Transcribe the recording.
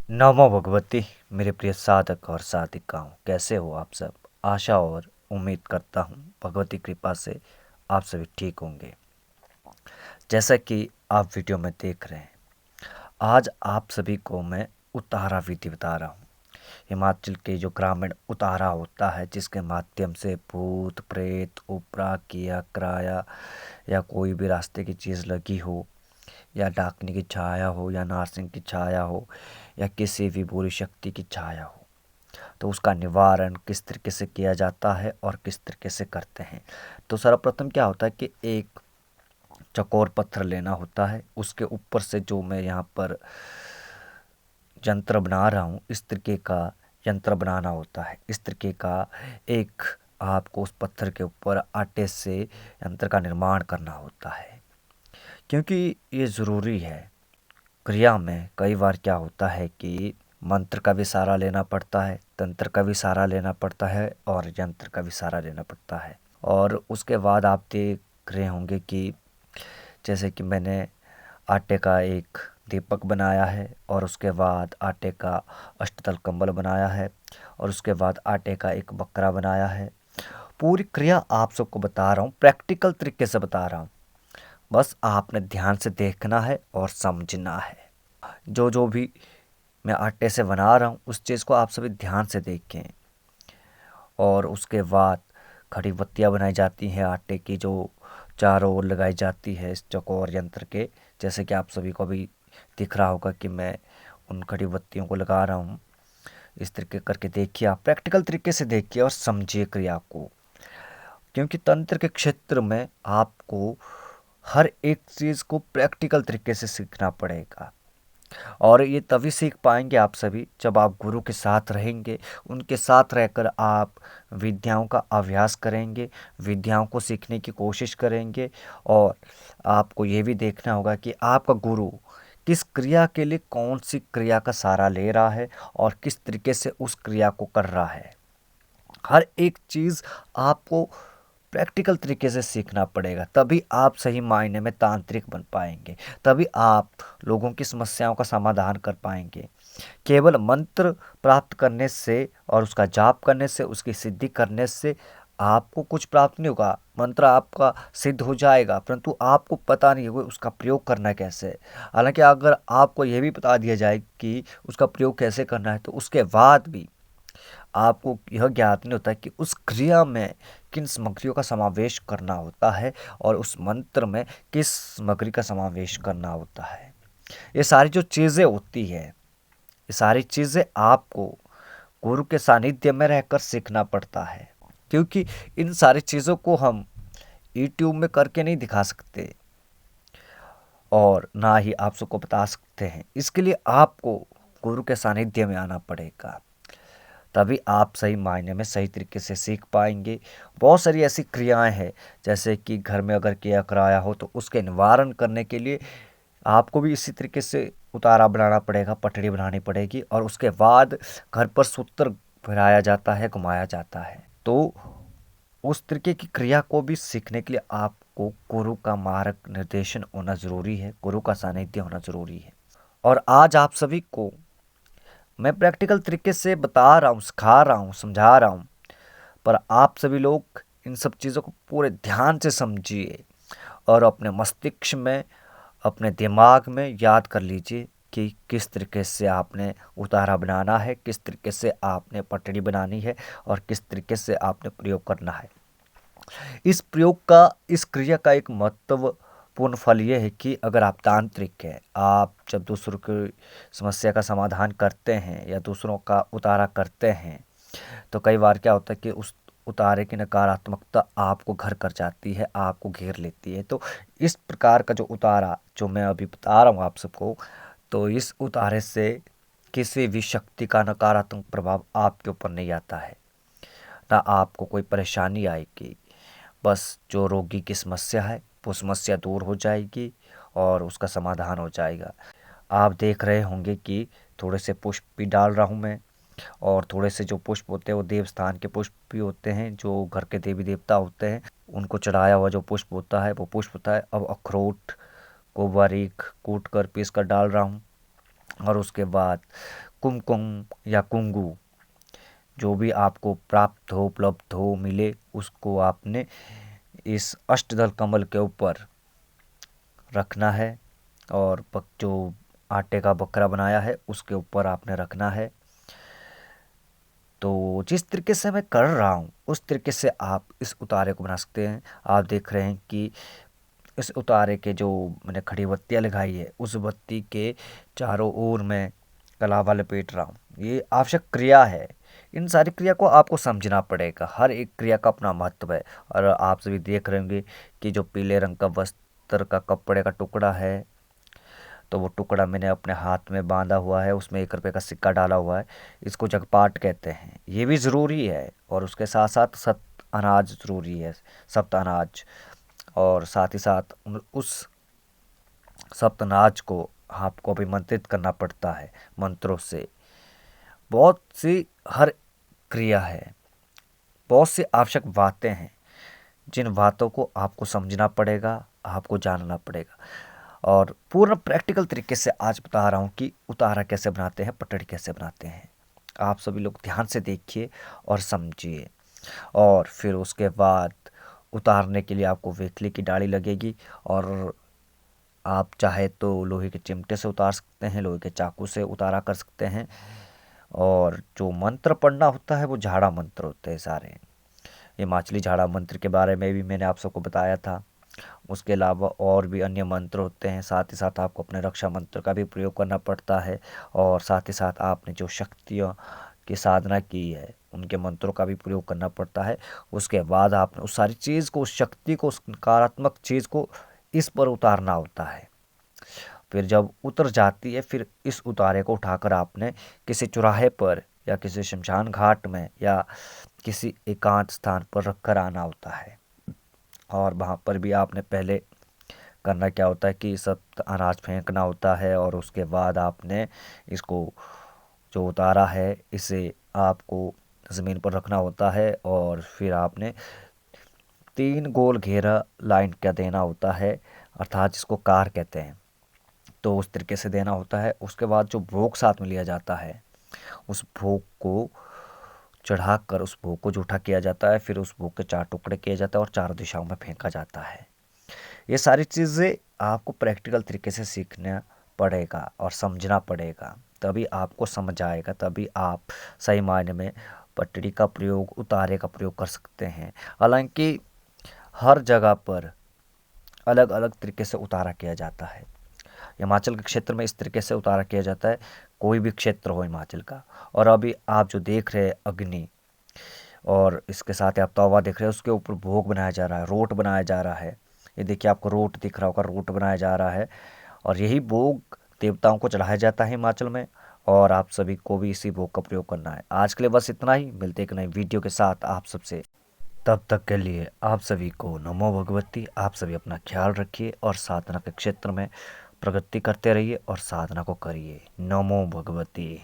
नमो भगवती। मेरे प्रिय साधक और साधिकाओं, कैसे हो आप सब। आशा और उम्मीद करता हूँ भगवती कृपा से आप सभी ठीक होंगे। जैसा कि आप वीडियो में देख रहे हैं, आज आप सभी को मैं उतारा विधि बता रहा हूँ। हिमाचल के जो ग्रामीण उतारा होता है, जिसके माध्यम से भूत प्रेत उपरा किया कराया या कोई भी रास्ते की चीज़ लगी हो या डाकनी की छाया हो या नारसिंह की छाया हो या किसी भी बुरी शक्ति की छाया हो, तो उसका निवारण किस तरीके से किया जाता है और किस तरीके से करते हैं। तो सर्वप्रथम क्या होता है कि एक चकोर पत्थर लेना होता है। उसके ऊपर से जो मैं यहाँ पर यंत्र बना रहा हूँ, इस तरीके का यंत्र बनाना होता है। इस तरीके का एक आपको उस पत्थर के ऊपर आटे से यंत्र का निर्माण करना होता है, क्योंकि ये ज़रूरी है। क्रिया में कई बार क्या होता है कि मंत्र का भी सहारा लेना पड़ता है, तंत्र का भी सहारा लेना पड़ता है और यंत्र का भी सहारा लेना पड़ता है। और उसके बाद आप देख रहे होंगे कि जैसे कि मैंने आटे का एक दीपक बनाया है और उसके बाद आटे का अष्टदल कंबल बनाया है और उसके बाद आटे का एक बकरा बनाया है। पूरी क्रिया आप सबको बता रहा हूँ, प्रैक्टिकल तरीके से बता रहा हूँ। बस आपने ध्यान से देखना है और समझना है। जो जो भी मैं आटे से बना रहा हूँ, उस चीज़ को आप सभी ध्यान से देखें। और उसके बाद खड़ी बत्तियाँ बनाई जाती हैं आटे की, जो चारों ओर लगाई जाती है इस चौकोर यंत्र के। जैसे कि आप सभी को भी दिख रहा होगा कि मैं उन खड़ी बत्तियों को लगा रहा हूँ। इस तरीके करके देखिए, आप प्रैक्टिकल तरीके से देखिए और समझिए क्रिया को, क्योंकि तंत्र के क्षेत्र में आपको हर एक चीज़ को प्रैक्टिकल तरीके से सीखना पड़ेगा। और ये तभी सीख पाएंगे आप सभी जब आप गुरु के साथ रहेंगे। उनके साथ रहकर आप विद्याओं का अभ्यास करेंगे, विद्याओं को सीखने की कोशिश करेंगे। और आपको ये भी देखना होगा कि आपका गुरु किस क्रिया के लिए कौन सी क्रिया का सहारा ले रहा है और किस तरीके से उस क्रिया को कर रहा है। हर एक चीज़ आपको प्रैक्टिकल तरीके से सीखना पड़ेगा, तभी आप सही मायने में तांत्रिक बन पाएंगे। तभी आप लोगों की समस्याओं का समाधान कर पाएंगे। केवल मंत्र प्राप्त करने से और उसका जाप करने से, उसकी सिद्धि करने से आपको कुछ प्राप्त नहीं होगा। मंत्र आपका सिद्ध हो जाएगा, परंतु आपको पता नहीं होगा उसका प्रयोग करना कैसे है। हालांकि अगर आपको यह भी बता दिया जाए कि उसका प्रयोग कैसे करना है, तो उसके बाद भी आपको यह ज्ञात नहीं होता कि उस क्रिया में किन सामग्रियों का समावेश करना होता है और उस मंत्र में किस सामग्री का समावेश करना होता है। ये सारी जो चीज़ें होती है, ये सारी चीज़ें आपको गुरु के सानिध्य में रहकर सीखना पड़ता है, क्योंकि इन सारी चीज़ों को हम यूट्यूब में करके नहीं दिखा सकते और ना ही आप सबको बता सकते हैं। इसके लिए आपको गुरु के सानिध्य में आना पड़ेगा, तभी आप सही मायने में सही तरीके से सीख पाएंगे। बहुत सारी ऐसी क्रियाएं हैं, जैसे कि घर में अगर किया कराया हो तो उसके निवारण करने के लिए आपको भी इसी तरीके से उतारा बनाना पड़ेगा, पटड़ी बनानी पड़ेगी और उसके बाद घर पर सूत्र फिराया जाता है, घुमाया जाता है। तो उस तरीके की क्रिया को भी सीखने के लिए आपको गुरु का मार्ग निर्देशन होना ज़रूरी है, गुरु का सानिध्य होना ज़रूरी है। और आज आप सभी को मैं प्रैक्टिकल तरीके से बता रहा हूँ, सिखा रहा हूँ, समझा रहा हूँ, पर आप सभी लोग इन सब चीज़ों को पूरे ध्यान से समझिए और अपने मस्तिष्क में, अपने दिमाग में याद कर लीजिए कि किस तरीके से आपने उतारा बनाना है, किस तरीके से आपने पटड़ी बनानी है और किस तरीके से आपने प्रयोग करना है। इस प्रयोग का, इस क्रिया का एक महत्वपूर्ण फल ये है कि अगर आप तांत्रिक हैं, आप जब दूसरों की समस्या का समाधान करते हैं या दूसरों का उतारा करते हैं, तो कई बार क्या होता है कि उस उतारे की नकारात्मकता आपको घर कर जाती है, आपको घेर लेती है। तो इस प्रकार का जो उतारा जो मैं अभी बता रहा हूँ आप सबको, तो इस उतारे से किसी भी शक्ति का नकारात्मक प्रभाव आपके ऊपर नहीं आता है, ना आपको कोई परेशानी आएगी। बस जो रोगी की समस्या है वो समस्या दूर हो जाएगी और उसका समाधान हो जाएगा। आप देख रहे होंगे कि थोड़े से पुष्प भी डाल रहा हूँ मैं, और थोड़े से जो पुष्प होते हैं वो देव स्थान के पुष्प भी होते हैं, जो घर के देवी देवता होते हैं उनको चढ़ाया हुआ जो पुष्प होता है वो पुष्प होता है। अब अखरोट को बारीक कूट कर पीस कर डाल रहा हूँ और उसके बाद कुमकुम या कुंगू जो भी आपको प्राप्त हो, उपलब्ध हो, मिले, उसको आपने इस अष्टदल कमल के ऊपर रखना है और जो आटे का बकरा बनाया है उसके ऊपर आपने रखना है। तो जिस तरीके से मैं कर रहा हूँ उस तरीके से आप इस उतारे को बना सकते हैं। आप देख रहे हैं कि इस उतारे के जो मैंने खड़ी बत्तियाँ लगाई है उस बत्ती के चारों ओर मैं कलावा लपेट रहा हूँ। ये आवश्यक क्रिया है। इन सारी क्रिया को आपको समझना पड़ेगा। हर एक क्रिया का अपना महत्व है। और आप सभी देख रहे होंगे कि जो पीले रंग का वस्त्र का कपड़े का टुकड़ा है, तो वो टुकड़ा मैंने अपने हाथ में बांधा हुआ है, उसमें 1 रुपये का सिक्का डाला हुआ है। इसको जगपाट कहते हैं। ये भी ज़रूरी है और उसके साथ साथ सप्त अनाज ज़रूरी है, सप्त अनाज। और साथ ही साथ उस सप्त अनाज को आपको अभिमंत्रित करना पड़ता है मंत्रों से। बहुत सी हर क्रिया है, बहुत सी आवश्यक बातें हैं जिन बातों को आपको समझना पड़ेगा, आपको जानना पड़ेगा। और पूर्ण प्रैक्टिकल तरीके से आज बता रहा हूँ कि उतारा कैसे बनाते हैं, पटड़ी कैसे बनाते हैं। आप सभी लोग ध्यान से देखिए और समझिए। और फिर उसके बाद उतारने के लिए आपको वेखली की डाली लगेगी और आप चाहे तो लोहे के चिमटे से उतार सकते हैं, लोहे के चाकू से उतारा कर सकते हैं। और जो मंत्र पढ़ना होता है वो झाड़ा मंत्र होते हैं सारे। हिमाचली झाड़ा मंत्र के बारे में भी मैंने आप सबको बताया था। उसके अलावा और भी अन्य मंत्र होते हैं। साथ ही साथ आपको अपने रक्षा मंत्र का भी प्रयोग करना पड़ता है। और साथ ही साथ आपने जो शक्तियों की साधना की है उनके मंत्रों का भी प्रयोग करना पड़ता है। उसके बाद आपने उस सारी चीज़ को, उस शक्ति को, उस नकारात्मक चीज़ को इस पर उतारना होता है। फिर जब उतर जाती है फिर इस उतारे को उठाकर आपने किसी चौराहे पर या किसी शमशान घाट में या किसी एकांत स्थान पर रख कर आना होता है। और वहाँ पर भी आपने पहले करना क्या होता है कि सब अनाज फेंकना होता है और उसके बाद आपने इसको जो उतारा है इसे आपको ज़मीन पर रखना होता है। और फिर आपने 3 गोल घेरा लाइन का देना होता है, अर्थात जिसको कार कहते हैं। तो उस तरीके से देना होता है। उसके बाद जो भोग साथ में लिया जाता है उस भोग को चढ़ाकर उस भोग को जूठा किया जाता है। फिर उस भोग के 4 टुकड़े किए जाते हैं और 4 दिशाओं में फेंका जाता है। ये सारी चीज़ें आपको प्रैक्टिकल तरीके से सीखना पड़ेगा और समझना पड़ेगा, तभी आपको समझ आएगा, तभी आप सही मायने में पटड़ी का प्रयोग, उतारे का प्रयोग कर सकते हैं। हालांकि हर जगह पर अलग अलग तरीके से उतारा किया जाता है। हिमाचल के क्षेत्र में इस तरीके से उतारा किया जाता है, कोई भी क्षेत्र हो हिमाचल का। और अभी आप जो देख रहे हैं अग्नि, और इसके साथ ही आप तवा देख रहे हैं, उसके ऊपर भोग बनाया जा रहा है, रोट बनाया जा रहा है। ये देखिए आपको रोट दिख रहा होगा, रोट बनाया जा रहा है। और यही भोग देवताओं को चढ़ाया जाता है हिमाचल में। और आप सभी को भी इसी भोग का प्रयोग करना है। आज के लिए बस इतना ही। मिलते एक नई वीडियो के साथ आप सबसे। तब तक के लिए आप सभी को नमो भगवती। आप सभी अपना ख्याल रखिए और साधना के क्षेत्र में प्रगति करते रहिए और साधना को करिए। नमो भगवती।